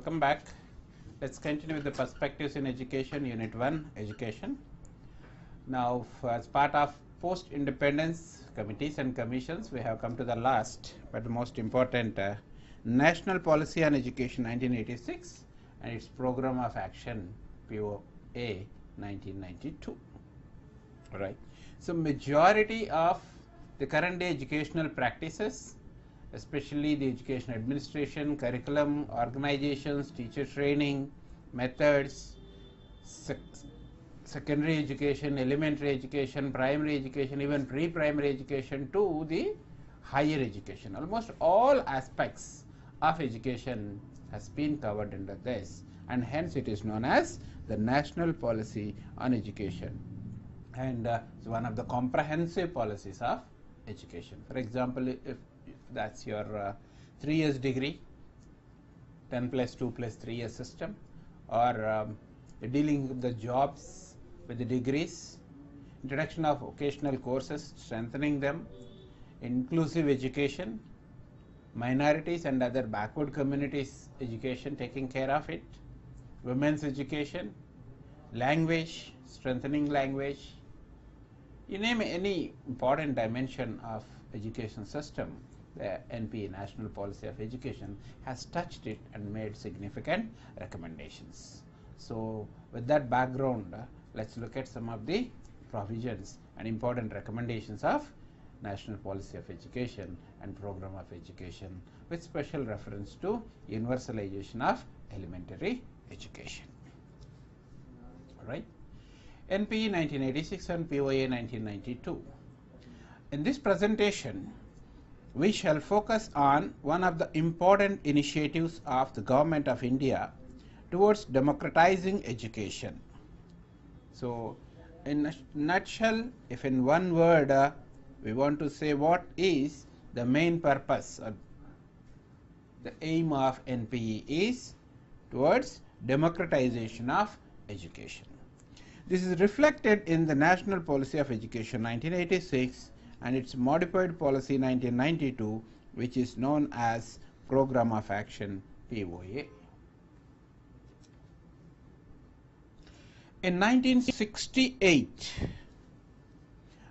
welcome back. Let's continue with the perspectives in education, Unit 1, Education. Now, as part of post-independence committees and commissions, we have come to the last but the most important National Policy on Education 1986 and its Program of Action POA 1992. All right. So, majority of the current day educational practices, especially the education administration, curriculum, organizations, teacher training, methods, secondary education, elementary education, primary education, even pre-primary education to the higher education. Almost all aspects of education has been covered under this, and hence it is known as the National Policy on Education, and it's one of the comprehensive policies of education. For example, if that's your 3 years degree, 10 plus 2 plus 3 year system, or dealing with the jobs with the degrees, introduction of vocational courses, strengthening them, inclusive education, minorities and other backward communities education, taking care of it, women's education, language, strengthening language, you name any important dimension of education system, the NP, National Policy of Education, has touched it and made significant recommendations. So, with that background, let's look at some of the provisions and important recommendations of National Policy of Education and Program of Education, with special reference to universalization of elementary education. All right. NP 1986 and POA 1992. In this presentation, we shall focus on one of the important initiatives of the Government of India towards democratizing education. So, in a nutshell, if in one word we want to say what is the main purpose or the aim of NPE is towards democratization of education. This is reflected in the National Policy of Education 1986 and its modified policy 1992, which is known as Program of Action POA. In 1968,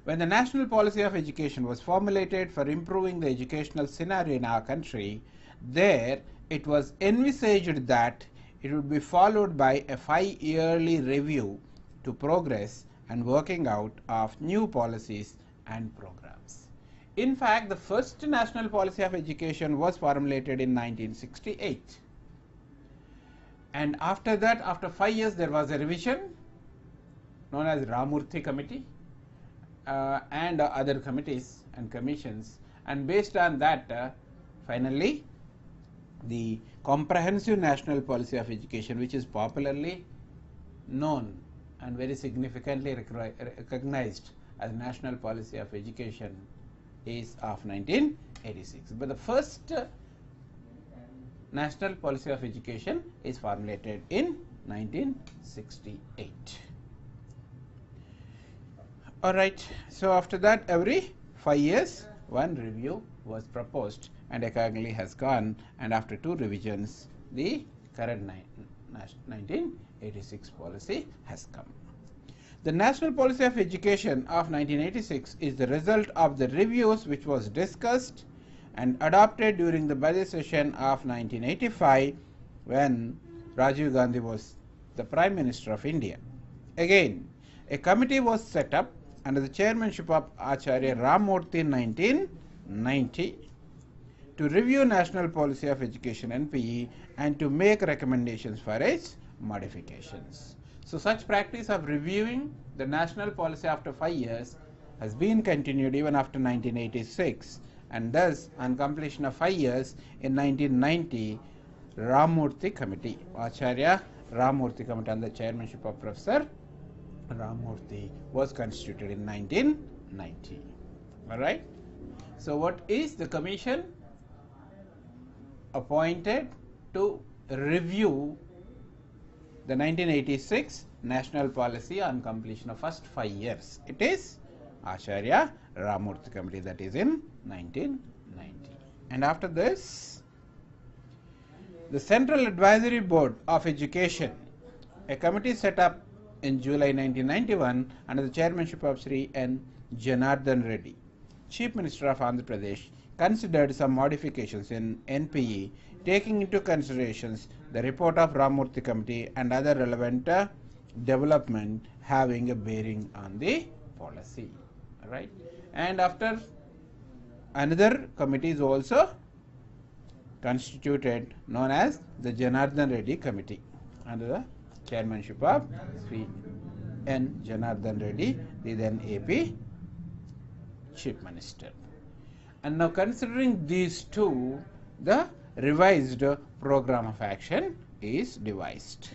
when the National Policy of Education was formulated for improving the educational scenario in our country, there it was envisaged that it would be followed by a 5-yearly review to progress and working out of new policies and programs. In fact, the first National Policy of Education was formulated in 1968, and after that, after 5 years, there was a revision known as Ramurthy Committee and other committees and commissions, and based on that, finally the Comprehensive National Policy of Education, which is popularly known and very significantly recognized as National Policy of Education, is of 1986. But the first National Policy of Education is formulated in 1968. All right. So, after that, every 5 years one review was proposed and accordingly has gone, and after 2 revisions the current 1986 policy has come. The National Policy of Education of 1986 is the result of the reviews which was discussed and adopted during the budget session of 1985 when Rajiv Gandhi was the Prime Minister of India. Again, a committee was set up under the chairmanship of Acharya Ramurthy in 1990 to review National Policy of Education NPE and to make recommendations for its modifications. So, such practice of reviewing the national policy after 5 years has been continued even after 1986, and thus on completion of 5 years in 1990, Ramurthy Committee, Acharya Ramurthy Committee under the chairmanship of Professor Ramurthy, was constituted in 1990. All right. So, what is the commission appointed to review the 1986 National Policy on completion of first 5 years? It is Acharya Ramurthy Committee, that is in 1990. And after this, The Central Advisory Board of Education, a committee set up in July 1991 under the chairmanship of Sri N. Janardhan Reddy, Chief Minister of Andhra Pradesh, considered some modifications in NPE, taking into considerations the report of Ramurthy Committee and other relevant development having a bearing on the policy. Right? And after, another committee is also constituted, known as the Janardhan Reddy Committee, under the chairmanship of Sri N. Janardhan Reddy, the then AP Chief Minister. And now, considering these two, the revised program of action is devised.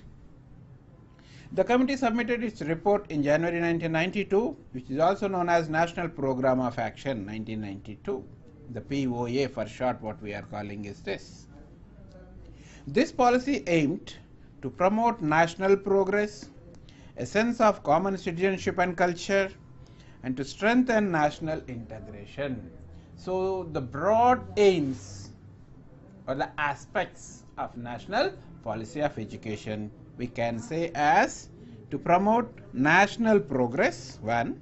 The committee submitted its report in January 1992, which is also known as National Program of Action 1992. The POA for short, what we are calling is this. This policy aimed to promote national progress, a sense of common citizenship and culture, and to strengthen national integration. So, the broad aims or the aspects of national policy of education we can say as to promote national progress, 1,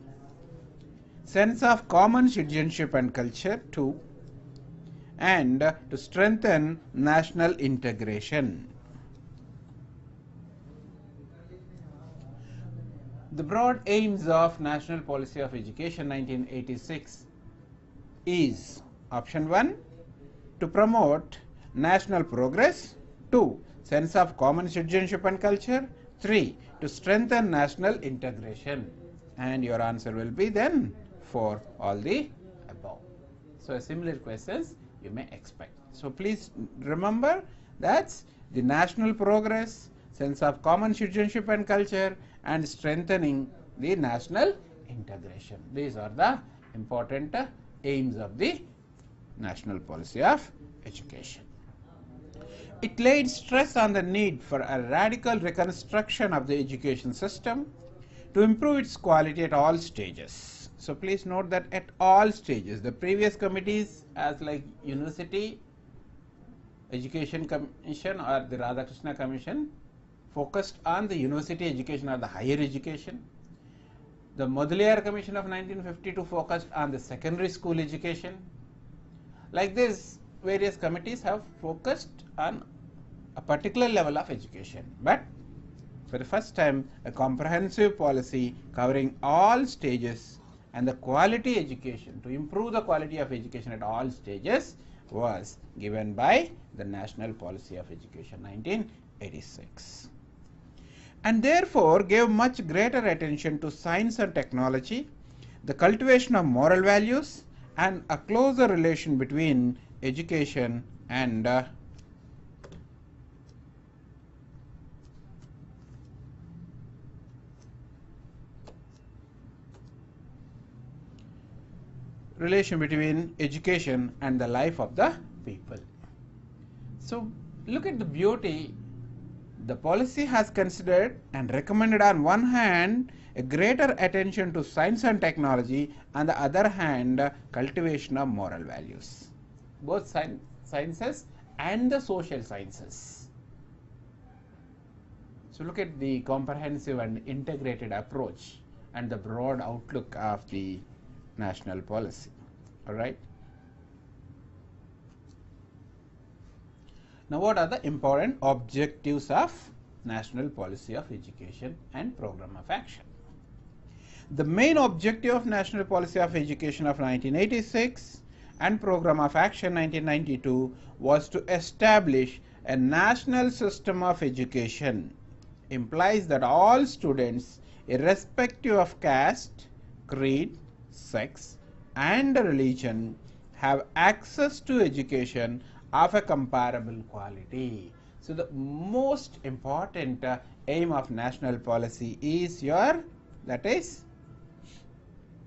sense of common citizenship and culture, 2, and to strengthen national integration. The broad aims of National Policy of Education 1986 is option 1, to promote national progress, 2, sense of common citizenship and culture, 3, to strengthen national integration, and your answer will be then for all the above. So, similar questions you may expect. So, please remember that's the national progress, sense of common citizenship and culture, and strengthening the national integration. These are the important aims of the National Policy of Education. It laid stress on the need for a radical reconstruction of the education system to improve its quality at all stages. So, please note that at all stages, the previous committees as like University Education Commission or the Radhakrishna Commission focused on the university education or the higher education. The Mudaliar Commission of 1952 focused on the secondary school education. Like this, various committees have focused on a particular level of education, but for the first time a comprehensive policy covering all stages and the quality education, to improve the quality of education at all stages, was given by the National Policy of Education 1986, and therefore gave much greater attention to science and technology, the cultivation of moral values, and a closer relation between education and the life of the people. So, look at the beauty. The policy has considered and recommended on one hand a greater attention to science and technology, on the other hand cultivation of moral values, both sciences and the social sciences. So, look at the comprehensive and integrated approach and the broad outlook of the national policy. All right. Now, what are the important objectives of National Policy of Education and Program of Action? The main objective of National Policy of Education of 1986 and Program of Action 1992 was to establish a national system of education. Implies that all students, irrespective of caste, creed, sex, and religion, have access to education of a comparable quality. So, the most important aim of national policy is that is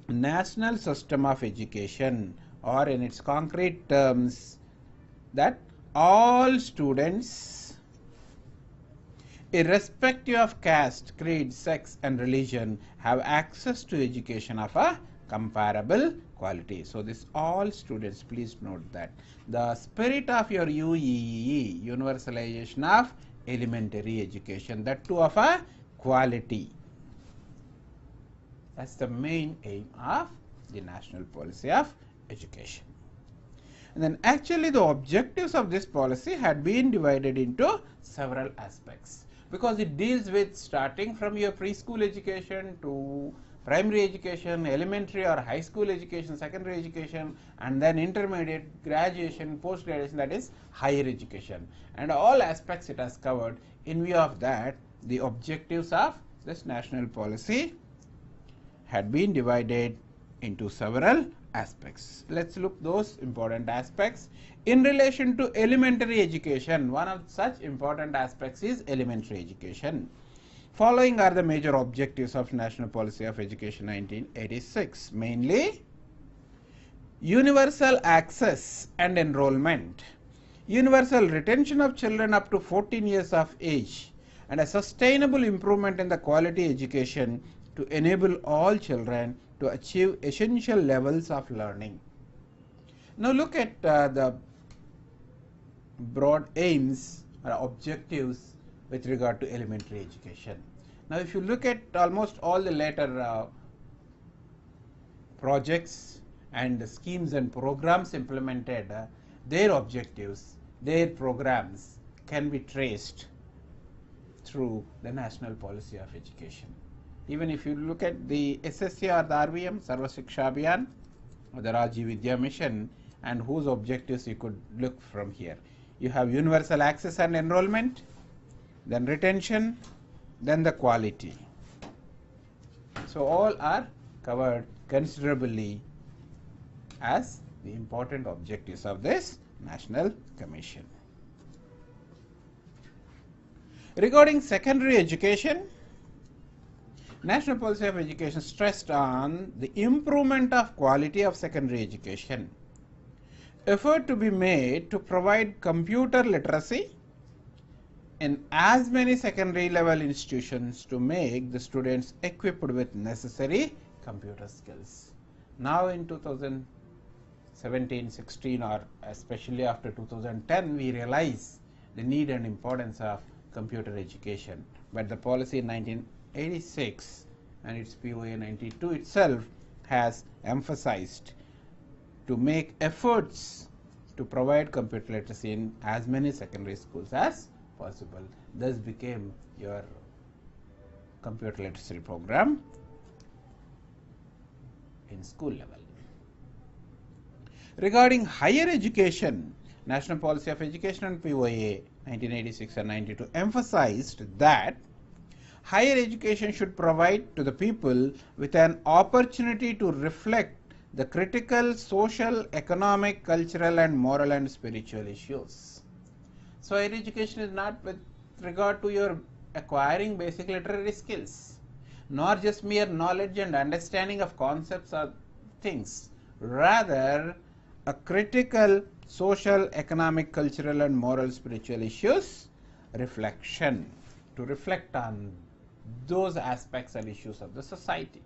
national system of education, or in its concrete terms, that all students, irrespective of caste, creed, sex, and religion, have access to education of a comparable quality. So this all students, please note that the spirit of your UEE, universalization of elementary education, that too of a quality. That's the main aim of the national policy of education. And then actually the objectives of this policy had been divided into several aspects, because it deals with starting from your preschool education to primary education, elementary or high school education, secondary education, and then intermediate, graduation, post graduation, that is higher education, and all aspects it has covered. In view of that, the objectives of this national policy had been divided into several aspects. Let's look those important aspects. In relation to elementary education, one of such important aspects is elementary education. Following are the major objectives of National Policy of Education 1986, mainly universal access and enrollment, universal retention of children up to 14 years of age, and a sustainable improvement in the quality education to enable all children to achieve essential levels of learning. Now look at the broad aims or objectives with regard to elementary education. Now if you look at almost all the later projects and schemes and programs implemented, their objectives, their programs can be traced through the National Policy of Education. Even if you look at the SSC or the RVM, Sarva Shiksha Abhiyan, or the Rajiv Vidya Mission, and whose objectives you could look from here. You have universal access and enrollment, then retention, then the quality. So all are covered considerably as the important objectives of this National Commission. Regarding secondary education, National Policy of Education stressed on the improvement of quality of secondary education. Effort to be made to provide computer literacy in as many secondary level institutions to make the students equipped with necessary computer skills. Now in 2017-16, or especially after 2010, we realize the need and importance of computer education, but the policy in 1986 and its POA 92 itself has emphasized to make efforts to provide computer literacy in as many secondary schools as possible. Thus became your computer literacy program in school level. Regarding higher education, National Policy of Education and POA 1986 and 92 emphasized that higher education should provide to the people with an opportunity to reflect the critical social, economic, cultural and moral and spiritual issues. So higher education is not with regard to your acquiring basic literary skills, nor just mere knowledge and understanding of concepts or things. Rather, a critical social, economic, cultural and moral spiritual issues reflection, to reflect on those aspects and issues of the society.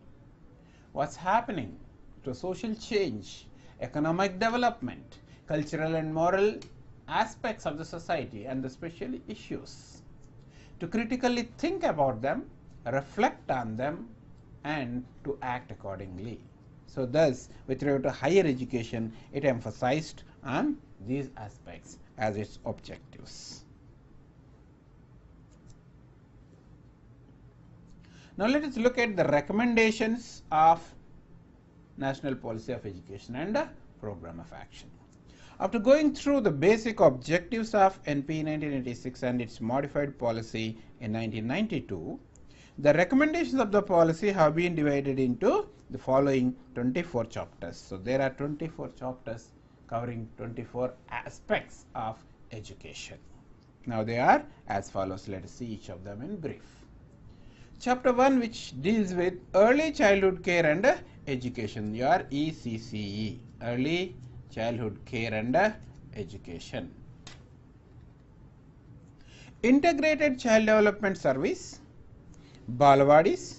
What's happening to social change, economic development, cultural and moral aspects of the society and the special issues. To critically think about them, reflect on them and to act accordingly. So thus, with regard to higher education, it emphasized on these aspects as its objectives. Now let us look at the recommendations of National Policy of Education and Program of Action. After going through the basic objectives of NP 1986 and its modified policy in 1992, the recommendations of the policy have been divided into the following 24 chapters. So there are 24 chapters covering 24 aspects of education. Now they are as follows. Let us see each of them in brief. Chapter 1, which deals with early childhood care and education, your ECCE, early childhood care and education. Integrated Child Development Service, Balwadis,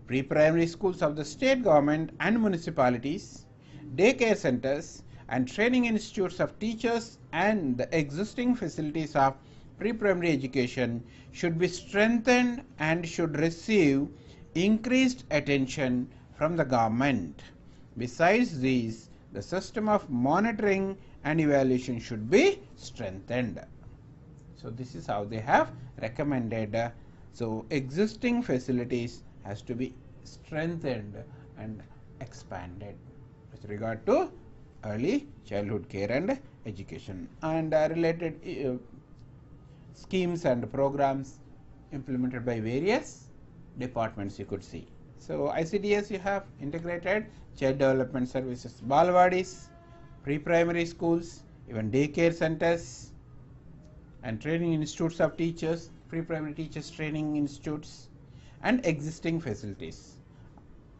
pre-primary schools of the state government and municipalities, daycare centers and training institutes of teachers and the existing facilities of pre-primary education should be strengthened and should receive increased attention from the government. Besides these, the system of monitoring and evaluation should be strengthened. So this is how they have recommended. So existing facilities has to be strengthened and expanded with regard to early childhood care and education, and related schemes and programs implemented by various departments you could see. So ICDS, you have integrated child development services, balwadis, pre-primary schools, even daycare centers and training institutes of teachers, pre-primary teachers training institutes and existing facilities.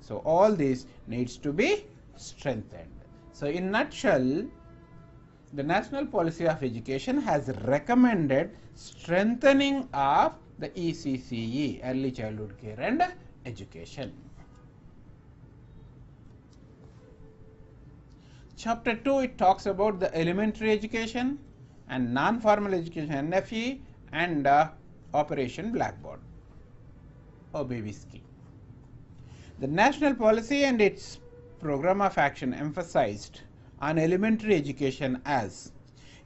So all this needs to be strengthened. So in nutshell, the National Policy of Education has recommended strengthening of the ECCE, early childhood care and education. Chapter 2, it talks about the elementary education and non-formal education, NFE, and Operation Blackboard or baby scheme. The national policy and its program of action emphasized on elementary education as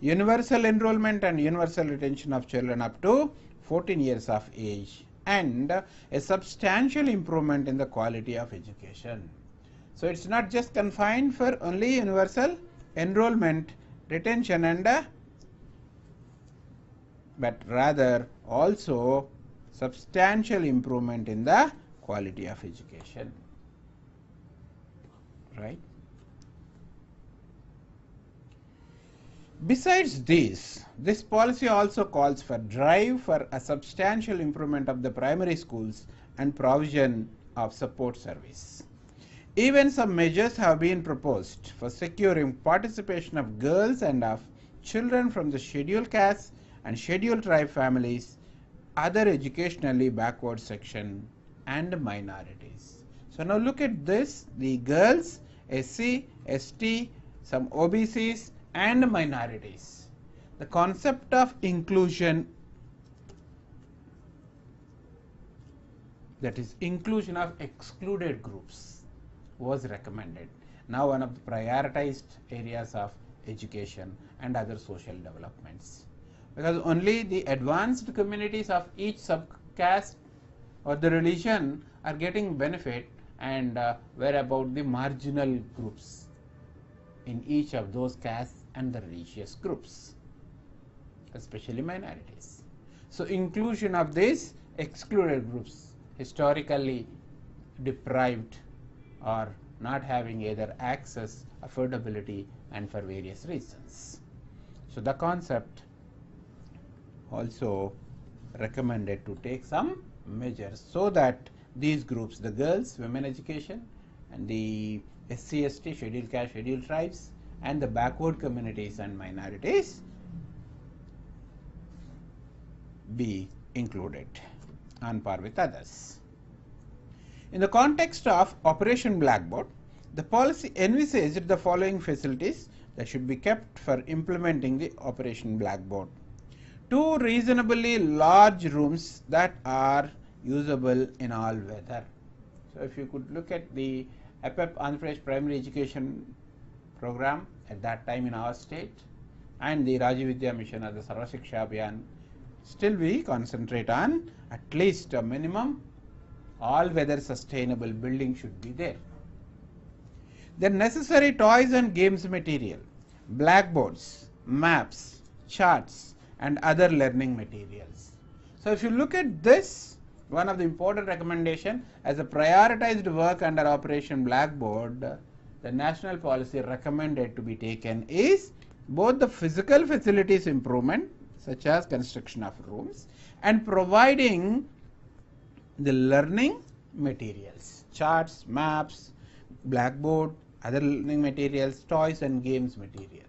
universal enrollment and universal retention of children up to 14 years of age and a substantial improvement in the quality of education. So it's not just confined for only universal enrollment, retention and but rather also substantial improvement in the quality of education, right? Besides this policy also calls for drive for a substantial improvement of the primary schools and provision of support service. Even some measures have been proposed for securing participation of girls and of children from the scheduled caste and scheduled tribe families, other educationally backward section and minorities. So now look at this, the girls, SC, ST, some OBCs and minorities. The concept of inclusion, that is inclusion of excluded groups, was recommended. Now one of the prioritized areas of education and other social developments, because only the advanced communities of each subcaste or the religion are getting benefit, and where about the marginal groups in each of those castes and the religious groups, especially minorities. So inclusion of these excluded groups, historically deprived or not having either access, affordability and for various reasons. So the concept also recommended to take some measures so that these groups, the girls, women education and the SC, ST, scheduled caste, scheduled tribes and the backward communities and minorities be included on par with others. In the context of Operation Blackboard, the policy envisaged the following facilities that should be kept for implementing the Operation Blackboard. 2 reasonably large rooms that are usable in all weather. So if you could look at the APEP Andhra Pradesh primary education program at that time in our state and the Rajiv Vidya mission or the Sarva Shiksha Abhiyan, still we concentrate on at least a minimum all weather sustainable building should be there. The necessary toys and games material, blackboards, maps, charts and other learning materials. So if you look at this, one of the important recommendation as a prioritized work under Operation Blackboard, the national policy recommended to be taken is both the physical facilities improvement such as construction of rooms and providing the learning materials, charts, maps, blackboard, other learning materials, toys and games material.